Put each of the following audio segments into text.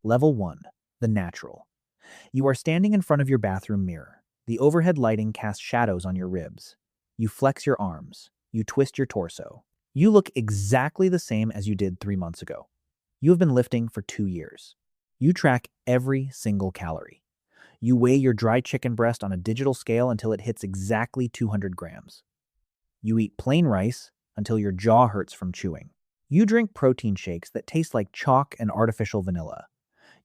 Level 1. The natural. You are standing in front of your bathroom mirror. The overhead lighting casts shadows on your ribs. You flex your arms. You twist your torso. You look exactly the same as you did 3 months ago. You have been lifting for 2 years. You track every single calorie. You weigh your dry chicken breast on a digital scale until it hits exactly 200 grams. You eat plain rice until your jaw hurts from chewing. You drink protein shakes that taste like chalk and artificial vanilla.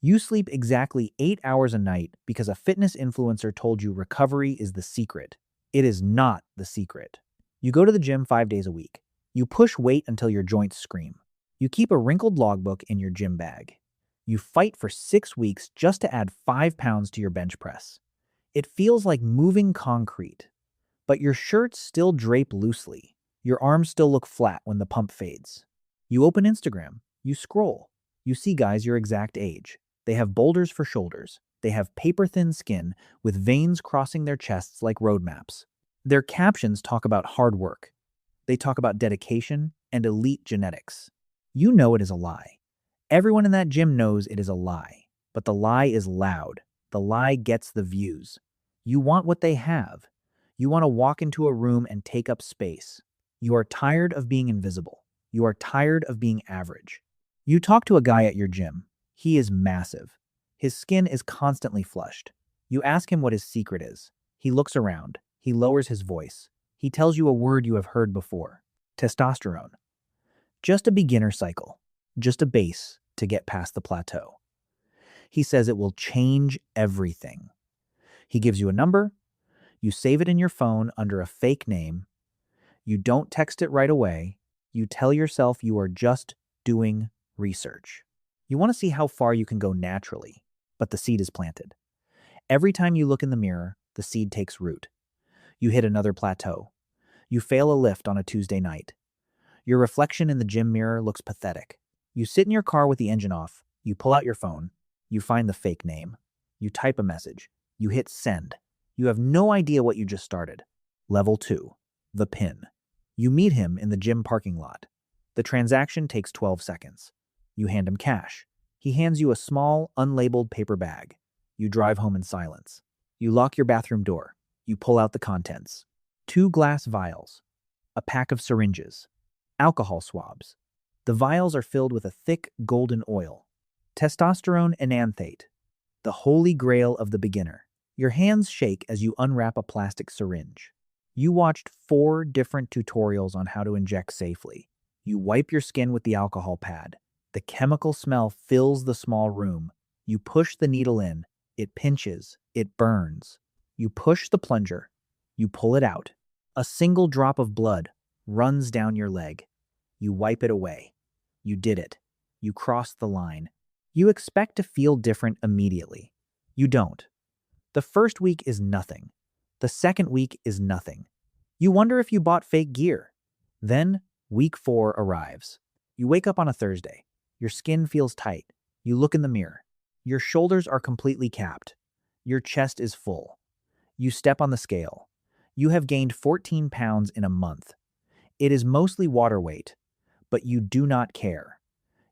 You sleep exactly 8 hours a night because a fitness influencer told you recovery is the secret. It is not the secret. You go to the gym 5 days a week. You push weight until your joints scream. You keep a wrinkled logbook in your gym bag. You fight for 6 weeks just to add 5 pounds to your bench press. It feels like moving concrete. But your shirts still drape loosely. Your arms still look flat when the pump fades. You open Instagram. You scroll. You see guys your exact age. They have boulders for shoulders. They have paper-thin skin with veins crossing their chests like road maps. Their captions talk about hard work. They talk about dedication and elite genetics. You know it is a lie. Everyone in that gym knows it is a lie. But the lie is loud. The lie gets the views. You want what they have. You want to walk into a room and take up space. You are tired of being invisible. You are tired of being average. You talk to a guy at your gym. He is massive. His skin is constantly flushed. You ask him what his secret is. He looks around. He lowers his voice. He tells you a word you have heard before. Testosterone. Just a beginner cycle. Just a base to get past the plateau. He says it will change everything. He gives you a number. You save it in your phone under a fake name. You don't text it right away. You tell yourself you are just doing research. You want to see how far you can go naturally, but the seed is planted. Every time you look in the mirror, the seed takes root. You hit another plateau. You fail a lift on a Tuesday night. Your reflection in the gym mirror looks pathetic. You sit in your car with the engine off. You pull out your phone. You find the fake name. You type a message. You hit send. You have no idea what you just started. Level 2. The pin. You meet him in the gym parking lot. The transaction takes 12 seconds. You hand him cash. He hands you a small, unlabeled paper bag. You drive home in silence. You lock your bathroom door. You pull out the contents. 2 glass vials. A pack of syringes. Alcohol swabs. The vials are filled with a thick, golden oil. Testosterone enanthate. The holy grail of the beginner. Your hands shake as you unwrap a plastic syringe. You watched 4 different tutorials on how to inject safely. You wipe your skin with the alcohol pad. The chemical smell fills the small room. You push the needle in. It pinches. It burns. You push the plunger. You pull it out. A single drop of blood runs down your leg. You wipe it away. You did it. You crossed the line. You expect to feel different immediately. You don't. The first week is nothing. The second week is nothing. You wonder if you bought fake gear. Then, week 4 arrives. You wake up on a Thursday. Your skin feels tight. You look in the mirror. Your shoulders are completely capped. Your chest is full. You step on the scale. You have gained 14 pounds in a month. It is mostly water weight, but you do not care.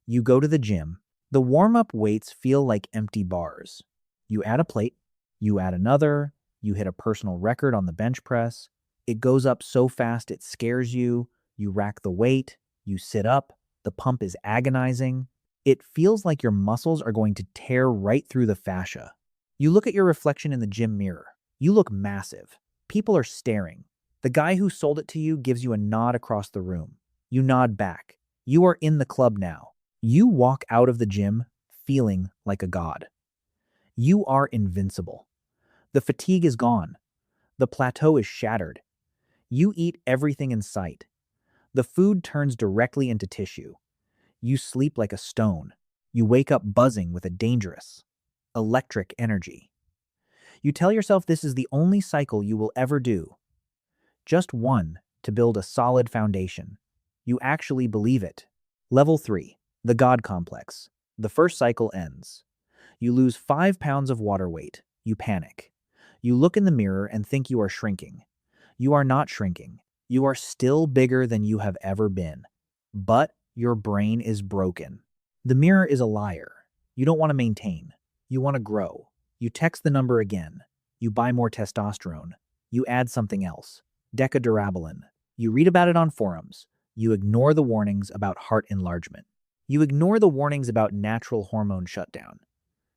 You go to the gym. The warm-up weights feel like empty bars. You add a plate. You add another. You hit a personal record on the bench press. It goes up so fast it scares you. You rack the weight. You sit up. The pump is agonizing. It feels like your muscles are going to tear right through the fascia. You look at your reflection in the gym mirror. You look massive. People are staring. The guy who sold it to you gives you a nod across the room. You nod back. You are in the club now. You walk out of the gym feeling like a god. You are invincible. The fatigue is gone. The plateau is shattered. You eat everything in sight. The food turns directly into tissue. You sleep like a stone. You wake up buzzing with a dangerous, electric energy. You tell yourself this is the only cycle you will ever do. Just one to build a solid foundation. You actually believe it. Level 3. The God Complex. The first cycle ends. You lose 5 pounds of water weight. You panic. You look in the mirror and think you are shrinking. You are not shrinking. You are still bigger than you have ever been. But your brain is broken. The mirror is a liar. You don't want to maintain. You want to grow. You text the number again. You buy more testosterone. You add something else. Decadurabolin. You read about it on forums. You ignore the warnings about heart enlargement. You ignore the warnings about natural hormone shutdown.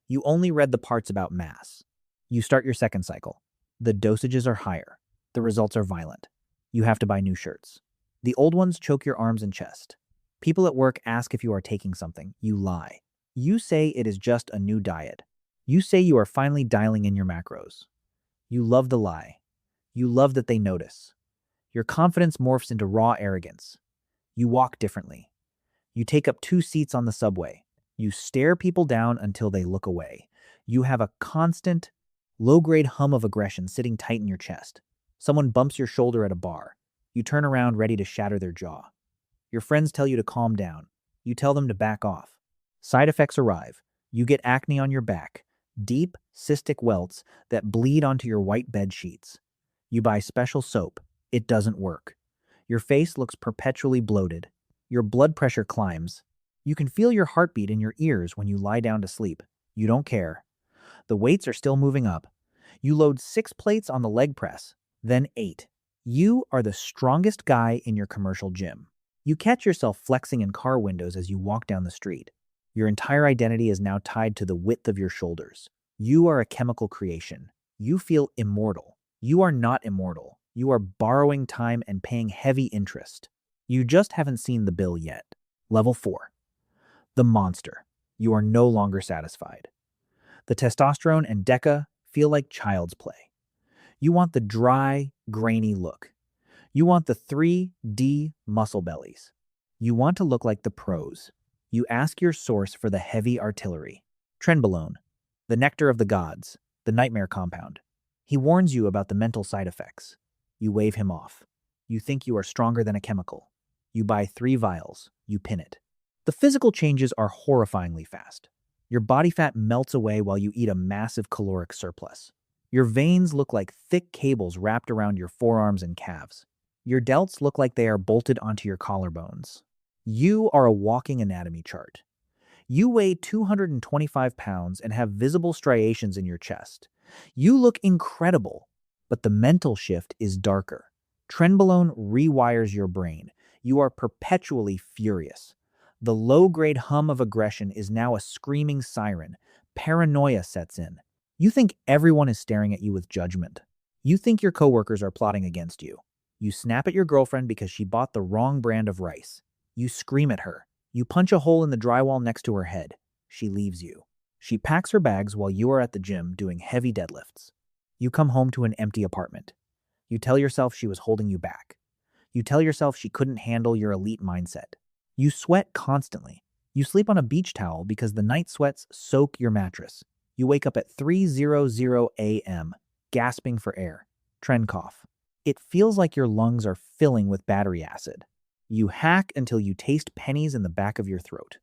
You only read the parts about mass. You start your second cycle. The dosages are higher. The results are violent. You have to buy new shirts. The old ones choke your arms and chest. People at work ask if you are taking something. You lie. You say it is just a new diet. You say you are finally dialing in your macros. You love the lie. You love that they notice. Your confidence morphs into raw arrogance. You walk differently. You take up 2 seats on the subway. You stare people down until they look away. You have a constant, low-grade hum of aggression sitting tight in your chest. Someone bumps your shoulder at a bar. You turn around ready to shatter their jaw. Your friends tell you to calm down. You tell them to back off. Side effects arrive. You get acne on your back, deep, cystic welts that bleed onto your white bed sheets. You buy special soap. It doesn't work. Your face looks perpetually bloated. Your blood pressure climbs. You can feel your heartbeat in your ears when you lie down to sleep. You don't care. The weights are still moving up. You load 6 plates on the leg press, then 8. You are the strongest guy in your commercial gym. You catch yourself flexing in car windows as you walk down the street. Your entire identity is now tied to the width of your shoulders. You are a chemical creation. You feel immortal. You are not immortal. You are borrowing time and paying heavy interest. You just haven't seen the bill yet. Level 4. The monster. You are no longer satisfied. The testosterone and DECA feel like child's play. You want the dry, grainy look. You want the 3D muscle bellies. You want to look like the pros. You ask your source for the heavy artillery. Trenbolone, the nectar of the gods, the nightmare compound. He warns you about the mental side effects. You wave him off. You think you are stronger than a chemical. You buy 3 vials. You pin it. The physical changes are horrifyingly fast. Your body fat melts away while you eat a massive caloric surplus. Your veins look like thick cables wrapped around your forearms and calves. Your delts look like they are bolted onto your collarbones. You are a walking anatomy chart. You weigh 225 pounds and have visible striations in your chest. You look incredible, but the mental shift is darker. Trenbolone rewires your brain. You are perpetually furious. The low-grade hum of aggression is now a screaming siren. Paranoia sets in. You think everyone is staring at you with judgment. You think your coworkers are plotting against you. You snap at your girlfriend because she bought the wrong brand of rice. You scream at her. You punch a hole in the drywall next to her head. She leaves you. She packs her bags while you are at the gym doing heavy deadlifts. You come home to an empty apartment. You tell yourself she was holding you back. You tell yourself she couldn't handle your elite mindset. You sweat constantly. You sleep on a beach towel because the night sweats soak your mattress. You wake up at 3:00 a.m., gasping for air. Tren cough. It feels like your lungs are filling with battery acid. You hack until you taste pennies in the back of your throat.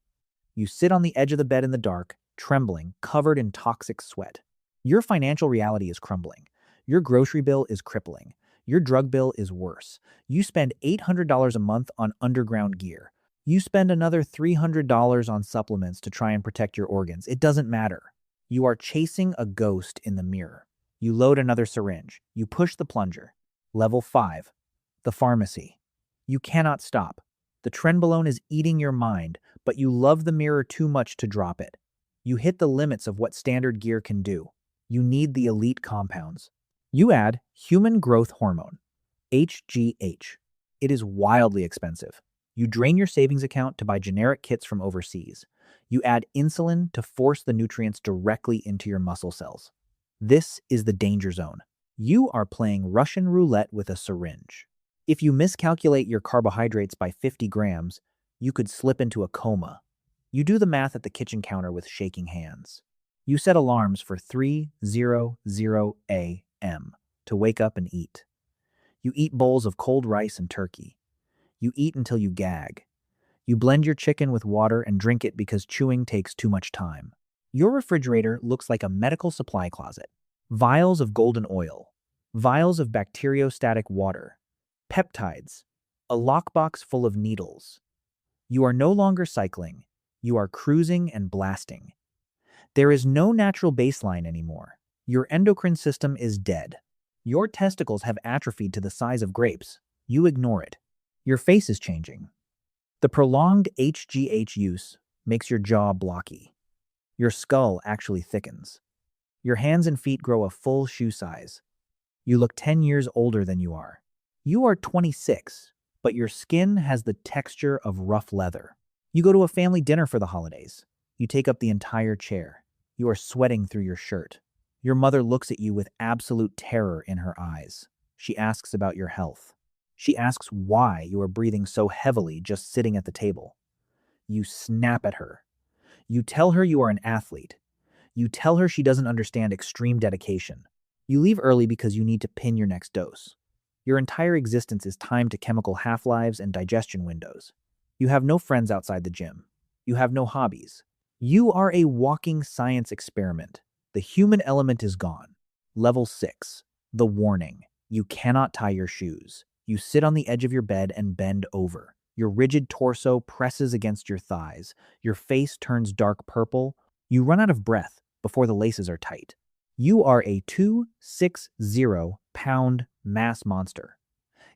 You sit on the edge of the bed in the dark, trembling, covered in toxic sweat. Your financial reality is crumbling. Your grocery bill is crippling. Your drug bill is worse. You spend $800 a month on underground gear. You spend another $300 on supplements to try and protect your organs. It doesn't matter. You are chasing a ghost in the mirror. You load another syringe. You push the plunger. Level 5. The pharmacy. You cannot stop. The trenbolone is eating your mind, but you love the mirror too much to drop it. You hit the limits of what standard gear can do. You need the elite compounds. You add human growth hormone, HGH. It is wildly expensive. You drain your savings account to buy generic kits from overseas. You add insulin to force the nutrients directly into your muscle cells. This is the danger zone. You are playing Russian roulette with a syringe. If you miscalculate your carbohydrates by 50 grams, you could slip into a coma. You do the math at the kitchen counter with shaking hands. You set alarms for 3:00 a.m. to wake up and eat. You eat bowls of cold rice and turkey. You eat until you gag. You blend your chicken with water and drink it because chewing takes too much time. Your refrigerator looks like a medical supply closet. Vials of golden oil, vials of bacteriostatic water, peptides, a lockbox full of needles. You are no longer cycling. You are cruising and blasting. There is no natural baseline anymore. Your endocrine system is dead. Your testicles have atrophied to the size of grapes. You ignore it. Your face is changing. The prolonged HGH use makes your jaw blocky. Your skull actually thickens. Your hands and feet grow a full shoe size. You look 10 years older than you are. You are 26, but your skin has the texture of rough leather. You go to a family dinner for the holidays. You take up the entire chair. You are sweating through your shirt. Your mother looks at you with absolute terror in her eyes. She asks about your health. She asks why you are breathing so heavily just sitting at the table. You snap at her. You tell her you are an athlete. You tell her she doesn't understand extreme dedication. You leave early because you need to pin your next dose. Your entire existence is timed to chemical half-lives and digestion windows. You have no friends outside the gym. You have no hobbies. You are a walking science experiment. The human element is gone. Level 6. The warning. You cannot tie your shoes. You sit on the edge of your bed and bend over. Your rigid torso presses against your thighs. Your face turns dark purple. You run out of breath before the laces are tight. You are a 260-pound mass monster.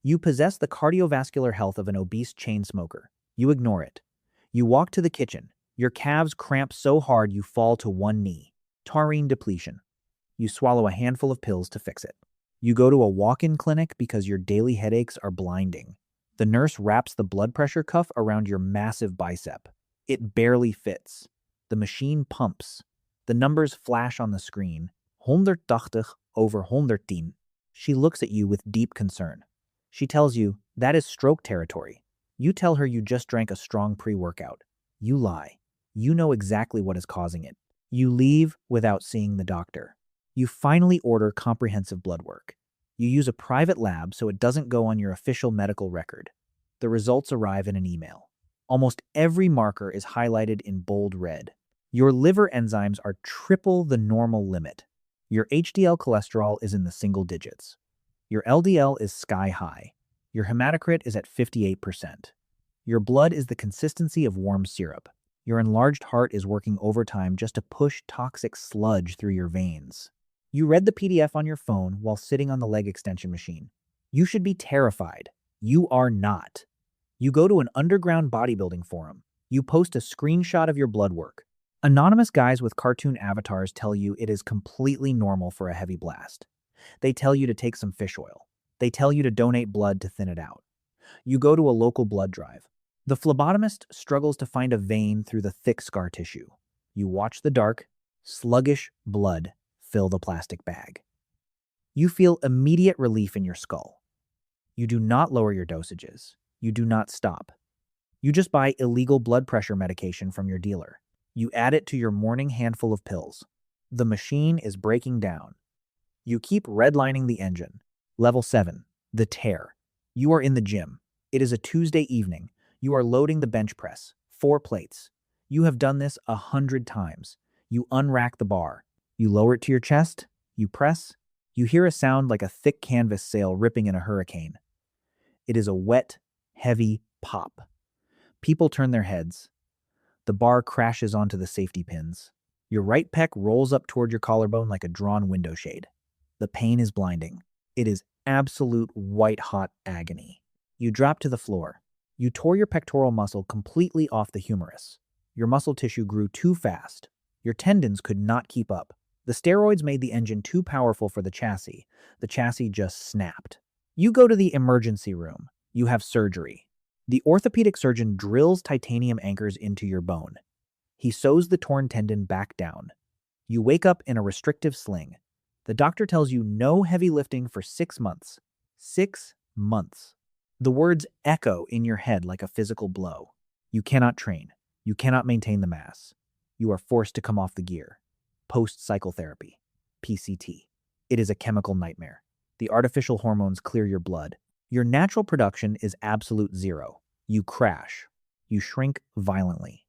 You possess the cardiovascular health of an obese chain smoker. You ignore it. You walk to the kitchen. Your calves cramp so hard you fall to one knee. Taurine depletion. You swallow a handful of pills to fix it. You go to a walk-in clinic because your daily headaches are blinding. The nurse wraps the blood pressure cuff around your massive bicep. It barely fits. The machine pumps. The numbers flash on the screen. 180 over 110. She looks at you with deep concern. She tells you, that is stroke territory. You tell her you just drank a strong pre-workout. You lie. You know exactly what is causing it. You leave without seeing the doctor. You finally order comprehensive blood work. You use a private lab so it doesn't go on your official medical record. The results arrive in an email. Almost every marker is highlighted in bold red. Your liver enzymes are triple the normal limit. Your HDL cholesterol is in the single digits. Your LDL is sky high. Your hematocrit is at 58%. Your blood is the consistency of warm syrup. Your enlarged heart is working overtime just to push toxic sludge through your veins. You read the PDF on your phone while sitting on the leg extension machine. You should be terrified. You are not. You go to an underground bodybuilding forum. You post a screenshot of your blood work. Anonymous guys with cartoon avatars tell you it is completely normal for a heavy blast. They tell you to take some fish oil. They tell you to donate blood to thin it out. You go to a local blood drive. The phlebotomist struggles to find a vein through the thick scar tissue. You watch the dark, sluggish blood fill the plastic bag. You feel immediate relief in your skull. You do not lower your dosages. You do not stop. You just buy illegal blood pressure medication from your dealer. You add it to your morning handful of pills. The machine is breaking down. You keep redlining the engine. Level 7. The tear. You are in the gym. It is a Tuesday evening. You are loading the bench press. 4 plates. You have done this 100 times. You unrack the bar. You lower it to your chest. You press. You hear a sound like a thick canvas sail ripping in a hurricane. It is a wet, heavy pop. People turn their heads. The bar crashes onto the safety pins. Your right pec rolls up toward your collarbone like a drawn window shade. The pain is blinding. It is absolute white-hot agony. You drop to the floor. You tore your pectoral muscle completely off the humerus. Your muscle tissue grew too fast. Your tendons could not keep up. The steroids made the engine too powerful for the chassis. The chassis just snapped. You go to the emergency room. You have surgery. The orthopedic surgeon drills titanium anchors into your bone. He sews the torn tendon back down. You wake up in a restrictive sling. The doctor tells you no heavy lifting for 6 months. 6 months. The words echo in your head like a physical blow. You cannot train. You cannot maintain the mass. You are forced to come off the gear. Post-cycle therapy. PCT. It is a chemical nightmare. The artificial hormones clear your blood. Your natural production is absolute zero. You crash. You shrink violently.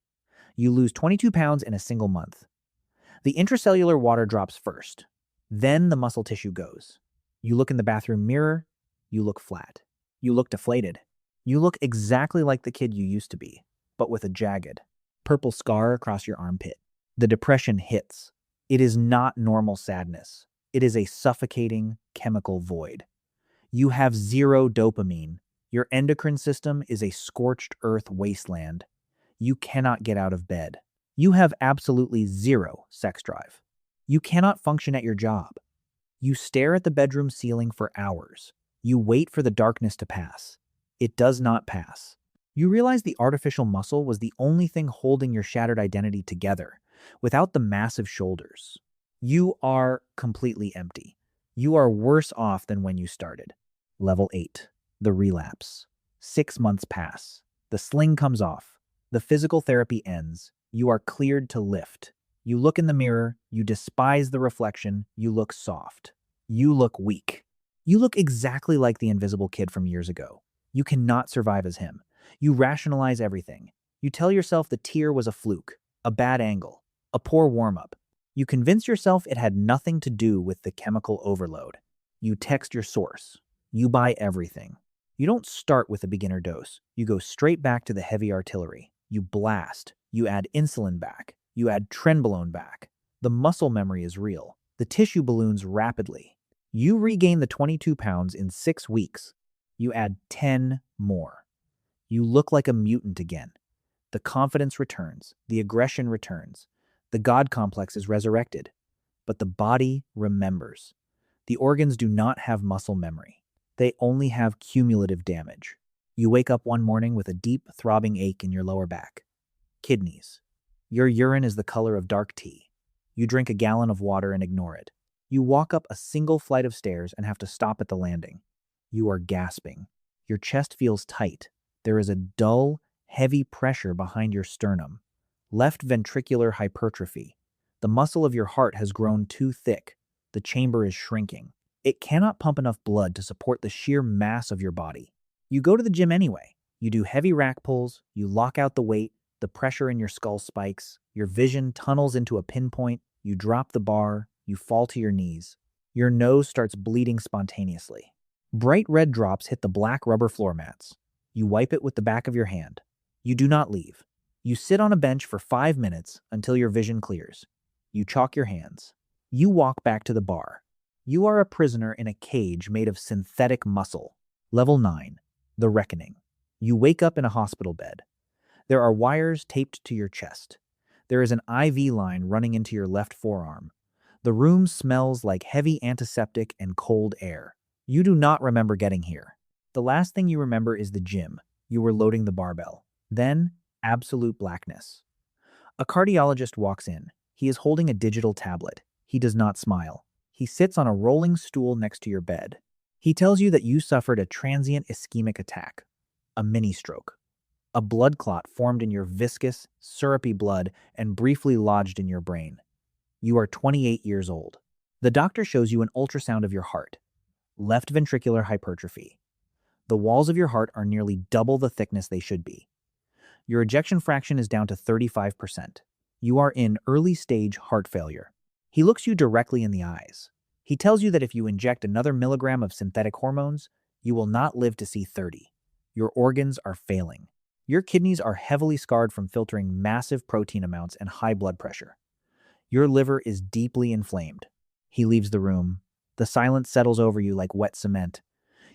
You lose 22 pounds in a single month. The intracellular water drops first. Then the muscle tissue goes. You look in the bathroom mirror. You look flat. You look deflated. You look exactly like the kid you used to be, but with a jagged, purple scar across your armpit. The depression hits. It is not normal sadness. It is a suffocating chemical void. You have zero dopamine. Your endocrine system is a scorched earth wasteland. You cannot get out of bed. You have absolutely zero sex drive. You cannot function at your job. You stare at the bedroom ceiling for hours. You wait for the darkness to pass. It does not pass. You realize the artificial muscle was the only thing holding your shattered identity together, without the massive shoulders. You are completely empty. You are worse off than when you started. Level 8. The relapse. 6 months pass. The sling comes off. The physical therapy ends. You are cleared to lift. You look in the mirror. You despise the reflection. You look soft. You look weak. You look exactly like the invisible kid from years ago. You cannot survive as him. You rationalize everything. You tell yourself the tear was a fluke, a bad angle, a poor warm-up. You convince yourself it had nothing to do with the chemical overload. You text your source. You buy everything. You don't start with a beginner dose. You go straight back to the heavy artillery. You blast. You add insulin back. You add trenbolone back. The muscle memory is real. The tissue balloons rapidly. You regain the 22 pounds in 6 weeks. You add 10 more. You look like a mutant again. The confidence returns. The aggression returns. The God complex is resurrected. But the body remembers. The organs do not have muscle memory. They only have cumulative damage. You wake up one morning with a deep, throbbing ache in your lower back. Kidneys. Your urine is the color of dark tea. You drink a gallon of water and ignore it. You walk up a single flight of stairs and have to stop at the landing. You are gasping. Your chest feels tight. There is a dull, heavy pressure behind your sternum. Left ventricular hypertrophy. The muscle of your heart has grown too thick. The chamber is shrinking. It cannot pump enough blood to support the sheer mass of your body. You go to the gym anyway. You do heavy rack pulls. You lock out the weight. The pressure in your skull spikes. Your vision tunnels into a pinpoint. You drop the bar. You fall to your knees. Your nose starts bleeding spontaneously. Bright red drops hit the black rubber floor mats. You wipe it with the back of your hand. You do not leave. You sit on a bench for 5 minutes until your vision clears. You chalk your hands. You walk back to the bar. You are a prisoner in a cage made of synthetic muscle. Level 9. The Reckoning. You wake up in a hospital bed. There are wires taped to your chest. There is an IV line running into your left forearm. The room smells like heavy antiseptic and cold air. You do not remember getting here. The last thing you remember is the gym. You were loading the barbell. Then, absolute blackness. A cardiologist walks in. He is holding a digital tablet. He does not smile. He sits on a rolling stool next to your bed. He tells you that you suffered a transient ischemic attack, a mini-stroke. A blood clot formed in your viscous, syrupy blood and briefly lodged in your brain. You are 28 years old. The doctor shows you an ultrasound of your heart. Left ventricular hypertrophy. The walls of your heart are nearly double the thickness they should be. Your ejection fraction is down to 35%. You are in early-stage heart failure. He looks you directly in the eyes. He tells you that if you inject another milligram of synthetic hormones, you will not live to see 30. Your organs are failing. Your kidneys are heavily scarred from filtering massive protein amounts and high blood pressure. Your liver is deeply inflamed. He leaves the room. The silence settles over you like wet cement.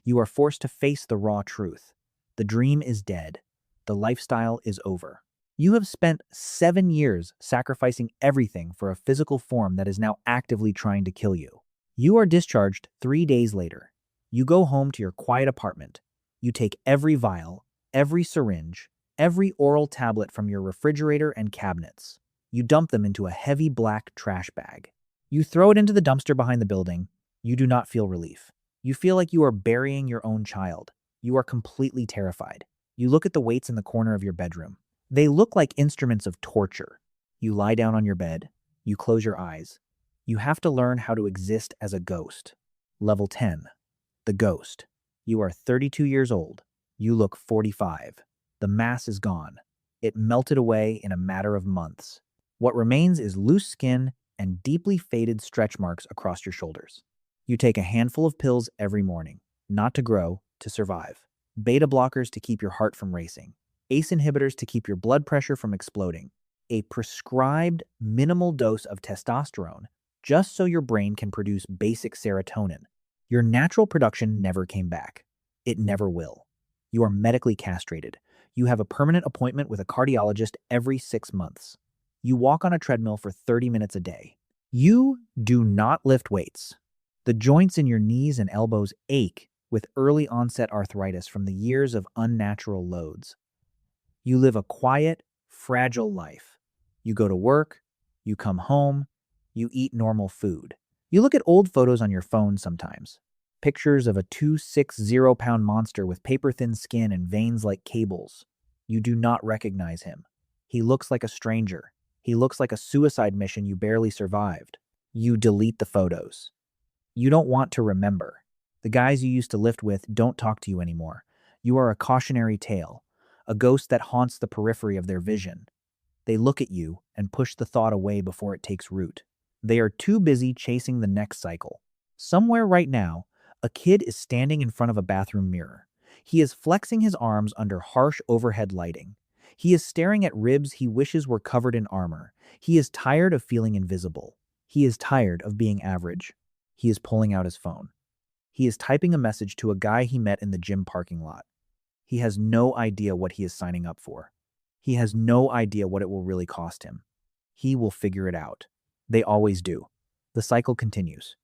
You are forced to face the raw truth. The dream is dead. The lifestyle is over. You have spent 7 years sacrificing everything for a physical form that is now actively trying to kill you. You are discharged 3 days later. You go home to your quiet apartment. You take every vial, every syringe, every oral tablet from your refrigerator and cabinets. You dump them into a heavy black trash bag. You throw it into the dumpster behind the building. You do not feel relief. You feel like you are burying your own child. You are completely terrified. You look at the weights in the corner of your bedroom. They look like instruments of torture. You lie down on your bed. You close your eyes. You have to learn how to exist as a ghost. Level 10. The Ghost. You are 32 years old. You look 45. The mass is gone. It melted away in a matter of months. What remains is loose skin and deeply faded stretch marks across your shoulders. You take a handful of pills every morning, not to grow, to survive. Beta blockers to keep your heart from racing. ACE inhibitors to keep your blood pressure from exploding. a prescribed minimal dose of testosterone just so your brain can produce basic serotonin. Your natural production never came back. It never will. You are medically castrated. You have a permanent appointment with a cardiologist every 6 months. You walk on a treadmill for 30 minutes a day. You do not lift weights. The joints in your knees and elbows ache with early onset arthritis from the years of unnatural loads. You live a quiet, fragile life. You go to work, you come home, you eat normal food. You look at old photos on your phone sometimes. Pictures of a 260-pound monster with paper-thin skin and veins like cables. You do not recognize him. He looks like a stranger. He looks like a suicide mission you barely survived. You delete the photos. You don't want to remember. The guys you used to lift with don't talk to you anymore. You are a cautionary tale, a ghost that haunts the periphery of their vision. They look at you and push the thought away before it takes root. They are too busy chasing the next cycle. Somewhere right now, a kid is standing in front of a bathroom mirror. He is flexing his arms under harsh overhead lighting. He is staring at ribs he wishes were covered in armor. He is tired of feeling invisible. He is tired of being average. He is pulling out his phone. He is typing a message to a guy he met in the gym parking lot. He has no idea what he is signing up for. He has no idea what it will really cost him. He will figure it out. They always do. The cycle continues.